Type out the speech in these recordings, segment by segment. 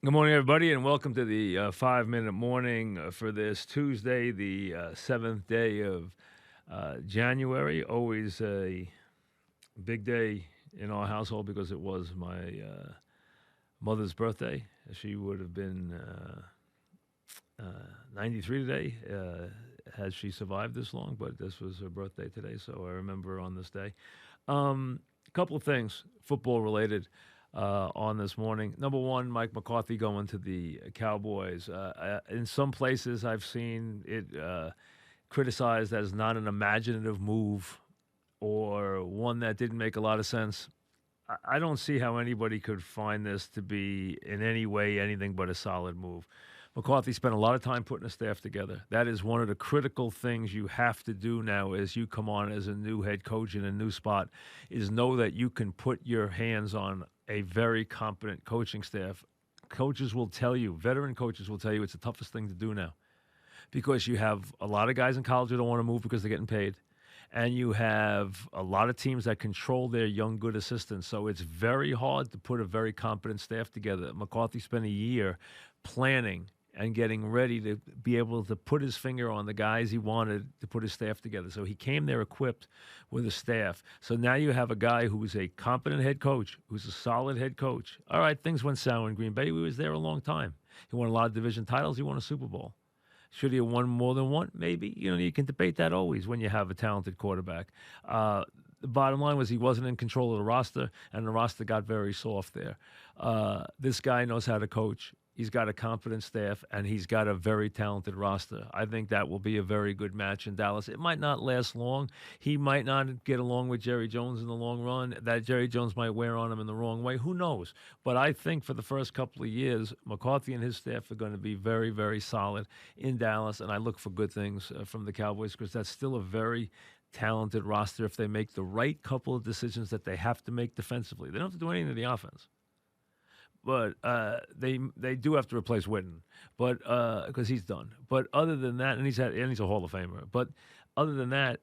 Good morning, everybody, and welcome to the 5 Minute Morning for this Tuesday, the 7th day of January. Always a big day in our household because it was my mother's birthday. She would have been 93 today had she survived this long, but this was her birthday today, so I remember her on this day. A couple of things, football related on this morning. Number one, Mike McCarthy going to the Cowboys. In some places, I've seen it criticized as not an imaginative move or one that didn't make a lot of sense. I don't see how anybody could find this to be in any way anything but a solid move. McCarthy spent a lot of time putting a staff together. That is one of the critical things you have to do now as you come on as a new head coach in a new spot is know that you can put your hands on a very competent coaching staff. Coaches will tell you, veteran coaches will tell you it's the toughest thing to do now because you have a lot of guys in college who don't want to move because they're getting paid. And you have a lot of teams that control their young, good assistants. So it's very hard to put a very competent staff together. McCarthy spent a year planning and getting ready to be able to put his finger on the guys he wanted to put his staff together. So he came there equipped with a staff. So now you have a guy who is a competent head coach, who's a solid head coach. All right, things went sour in Green Bay. He was there a long time. He won a lot of division titles. He won a Super Bowl. Should he have won more than one? Maybe. You can debate that always when you have a talented quarterback. The bottom line was he wasn't in control of the roster, and the roster got very soft there. This guy knows how to coach. He's got a competent staff, and he's got a very talented roster. I think that will be a very good match in Dallas. It might not last long. He might not get along with Jerry Jones in the long run. That Jerry Jones might wear on him in the wrong way. Who knows? But I think for the first couple of years, McCarthy and his staff are going to be very, very solid in Dallas, and I look for good things from the Cowboys because that's still a very talented roster if they make the right couple of decisions that they have to make defensively. They don't have to do anything to the offense. But they do have to replace Witten, but because he's done. But other than that, and he's a Hall of Famer. But other than that,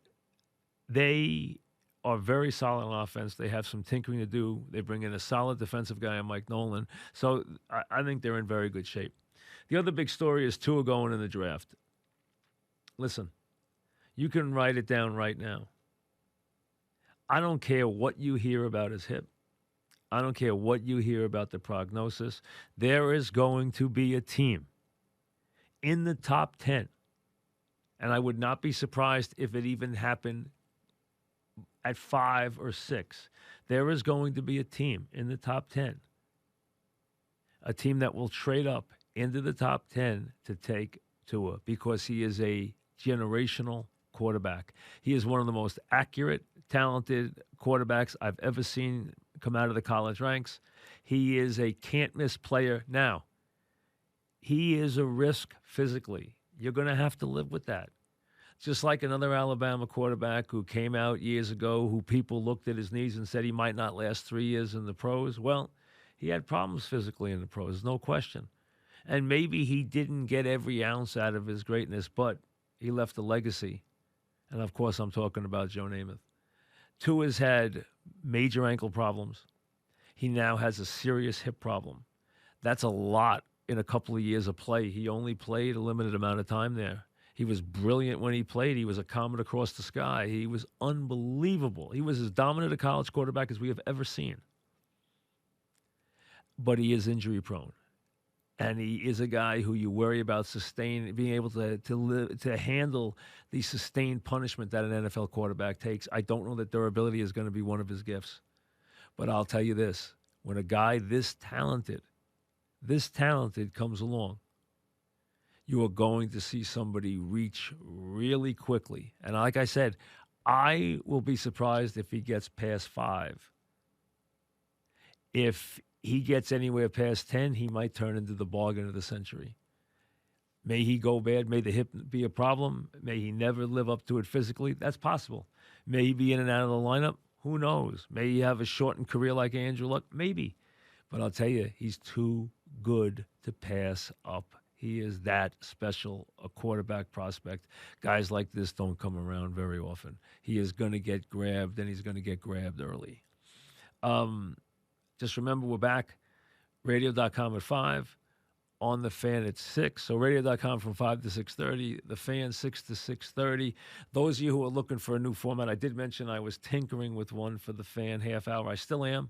they are very solid on offense. They have some tinkering to do. They bring in a solid defensive guy, Mike Nolan. So I think they're in very good shape. The other big story is Tua going in the draft. Listen, you can write it down right now. I don't care what you hear about his hip. I don't care what you hear about the prognosis. There is going to be a team in the top 10. And I would not be surprised if it even happened at 5 or 6. There is going to be a team in the top 10. A team that will trade up into the top 10 to take Tua because he is a generational quarterback. He is one of the most accurate, talented quarterbacks I've ever seen come out of the college ranks. He is a can't-miss player. Now, he is a risk physically. You're going to have to live with that. Just like another Alabama quarterback who came out years ago who people looked at his knees and said he might not last 3 years in the pros. Well, he had problems physically in the pros, no question. And maybe he didn't get every ounce out of his greatness, but he left a legacy. And, of course, I'm talking about Joe Namath. Tua's had major ankle problems. He now has a serious hip problem. That's a lot in a couple of years of play. He only played a limited amount of time there. He was brilliant when he played. He was a comet across the sky. He was unbelievable. He was as dominant a college quarterback as we have ever seen. But he is injury prone. And he is a guy who you worry about being able to handle the sustained punishment that an NFL quarterback takes. I don't know that durability is going to be one of his gifts. But I'll tell you this. When a guy this talented comes along, you are going to see somebody reach really quickly. And like I said, I will be surprised if he gets past 5. If he gets anywhere past 10, he might turn into the bargain of the century. May he go bad. May the hip be a problem. May he never live up to it physically. That's possible. May he be in and out of the lineup. Who knows? May he have a shortened career like Andrew Luck. Maybe. But I'll tell you, he's too good to pass up. He is that special a quarterback prospect. Guys like this don't come around very often. He is going to get grabbed, and he's going to get grabbed early. Just remember, we're back. Radio.com at 5. on the Fan at 6. So radio.com from 5 to 6:30. The Fan 6 to 6:30. Those of you who are looking for a new format, I did mention I was tinkering with one for the Fan half hour. I still am.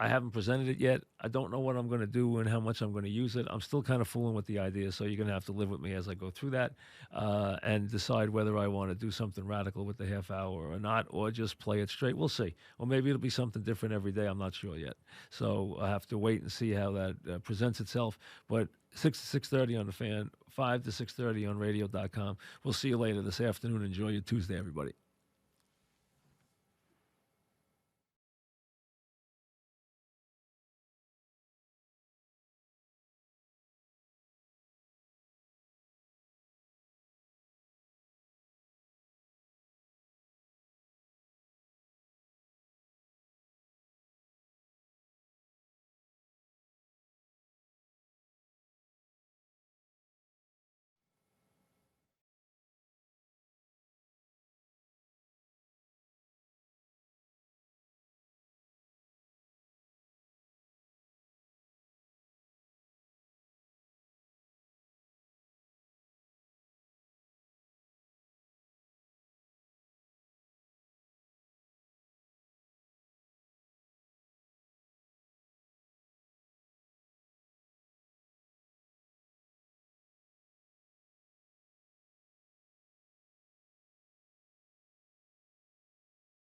I haven't presented it yet. I don't know what I'm going to do and how much I'm going to use it. I'm still kind of fooling with the idea, so you're going to have to live with me as I go through that and decide whether I want to do something radical with the half hour or not, or just play it straight. We'll see. Or maybe it'll be something different every day. I'm not sure yet. So I have to wait and see how that presents itself. But 6 to 6:30 on the Fan, 5 to 6:30 on radio.com. We'll see you later this afternoon. Enjoy your Tuesday, everybody.